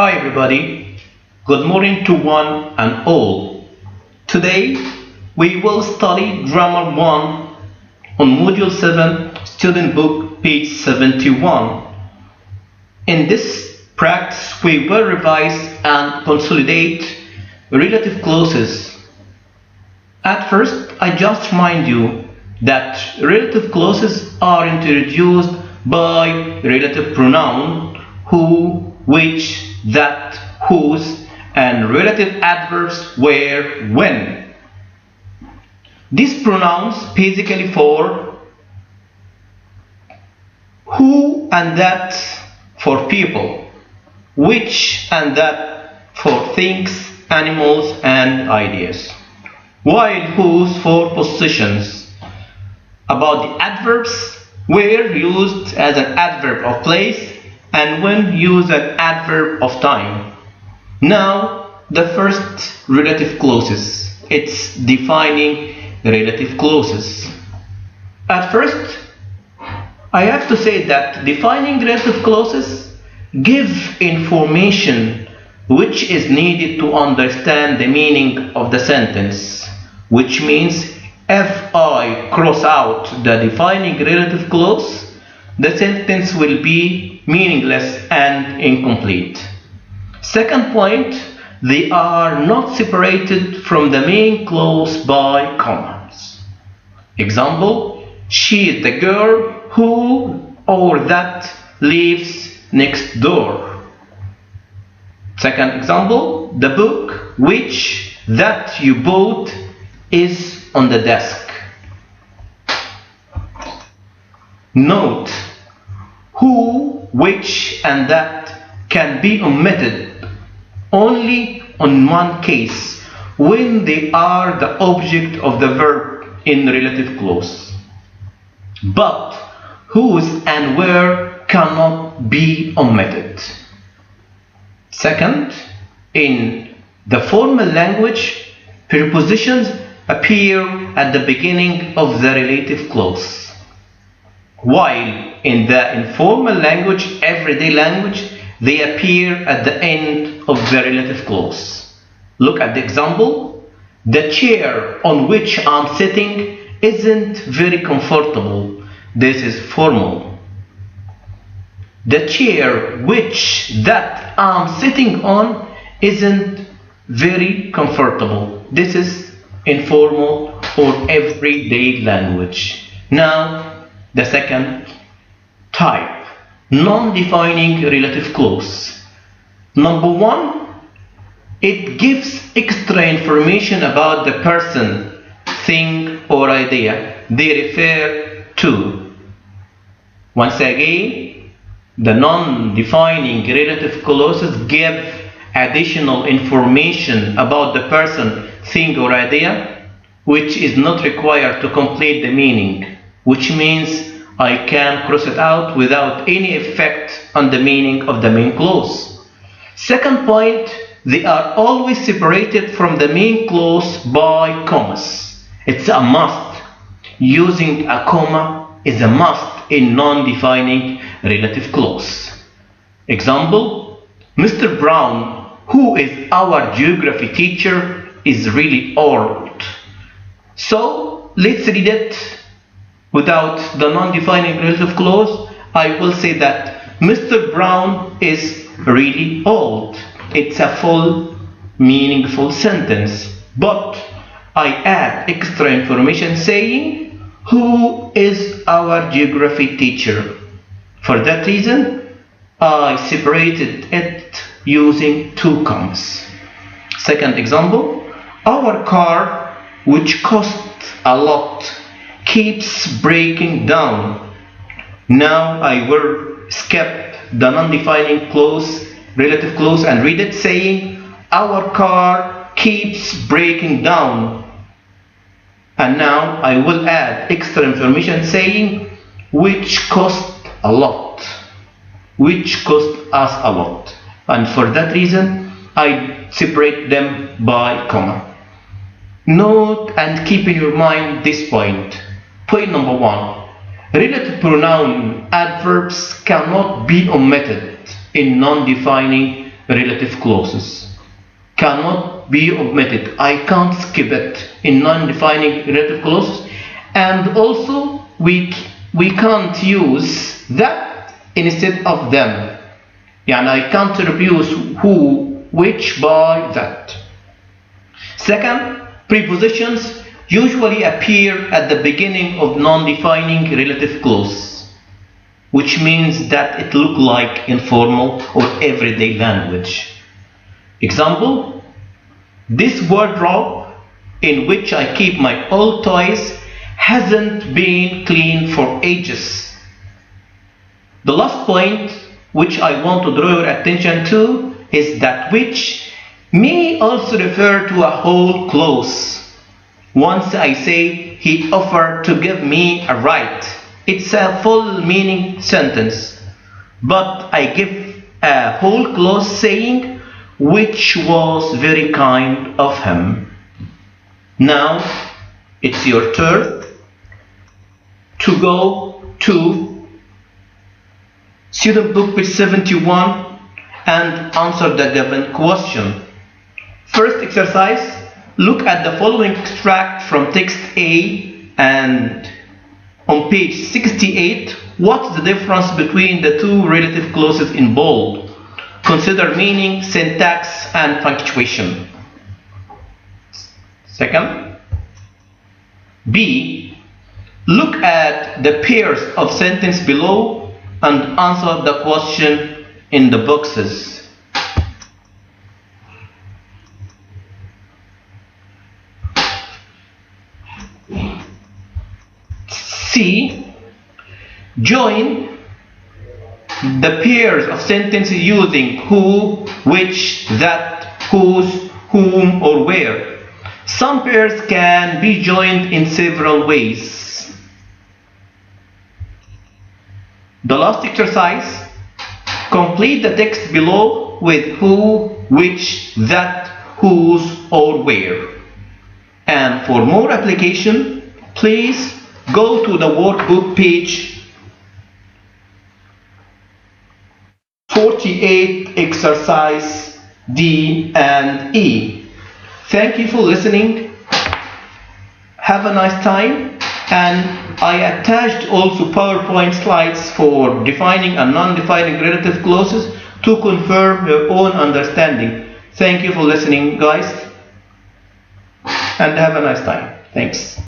Hi everybody, good morning to one and all. Today we will study Grammar 1 on Module 7 Student Book page 71. In this practice we will revise and consolidate relative clauses. At first I just remind you that relative clauses are introduced by relative pronoun who, which, that, whose, and relative adverbs where, when. These pronouns basically for who and that for people, which and that for things, animals, and ideas, while whose for positions. About the adverbs, where used as an adverb of place and when used as an adverb of time. Now the first relative clauses. It's defining relative clauses. At first I have to say that defining relative clauses give information which is needed to understand the meaning of the sentence, which means if I cross out the defining relative clause, the sentence will be meaningless and incomplete. Second point, they are not separated from the main clause by commas. Example, she is the girl who or that lives next door. Second example, the book which that you bought is on the desk. Note, who, which, and that can be omitted only on one case, when they are the object of the verb in relative clause. But whose and where cannot be omitted. Second, in the formal language, prepositions appear at the beginning of the relative clause, while in the informal language, everyday language, they appear at the end of the relative clause. Look at the example. The chair on which I'm sitting isn't very comfortable. This is formal. The chair which that I'm sitting on isn't very comfortable. This is informal or everyday language. Now the second type, non-defining relative clause. Number one, it gives extra information about the person, thing, or idea they refer to. Once again, the non-defining relative clauses give additional information about the person, thing, or idea which is not required to complete the meaning, which means I can cross it out without any effect on the meaning of the main clause. Second point, they are always separated from the main clause by commas. It's a must. Using a comma is a must in non-defining relative clause. Example, Mr. Brown, who is our geography teacher, is really old. So let's read it without the non-defining relative clause. I will say that Mr. Brown is really old. It's a full, meaningful sentence. But I add extra information saying, who is our geography teacher? For that reason, I separated it using two commas. Second example, our car, which costs a lot, keeps breaking down. Now I will skip the non-defining clause, relative clause, and read it saying, our car keeps breaking down. And now I will add extra information saying, which cost a lot, which cost us a lot. And for that reason, I separate them by comma. Note and keep in your mind this point. Point number one, relative pronoun adverbs cannot be omitted in non-defining relative clauses. Cannot be omitted. I can't skip it in non-defining relative clauses. And also we can't use that instead of them. يعني I can't replace who, which by that. Second, prepositions usually appear at the beginning of non-defining relative clause, which means that it looks like informal or everyday language. Example, this wardrobe in which I keep my old toys hasn't been cleaned for ages. The last point which I want to draw your attention to is that which may also refer to a whole clause. Once I say he offered to give me a ride, it's a full meaning sentence, but I give a whole clause saying which was very kind of him. Now it's your turn to go to student book page 71 and answer the given question. First exercise, look at the following extract from text A and on page 68, what's the difference between the two relative clauses in bold? Consider meaning, syntax, and punctuation. Second, B, look at the pairs of sentence below and answer the question in the boxes. C, join the pairs of sentences using who, which, that, whose, whom, or where. Some pairs can be joined in several ways. The last exercise, complete the text below with who, which, that, whose, or where. And for more application, please go to the workbook page 48, exercise D and E. Thank you for listening. Have a nice time. And I attached also PowerPoint slides for defining and non-defining relative clauses to confirm your own understanding. Thank you for listening, guys, and have a nice time. Thanks.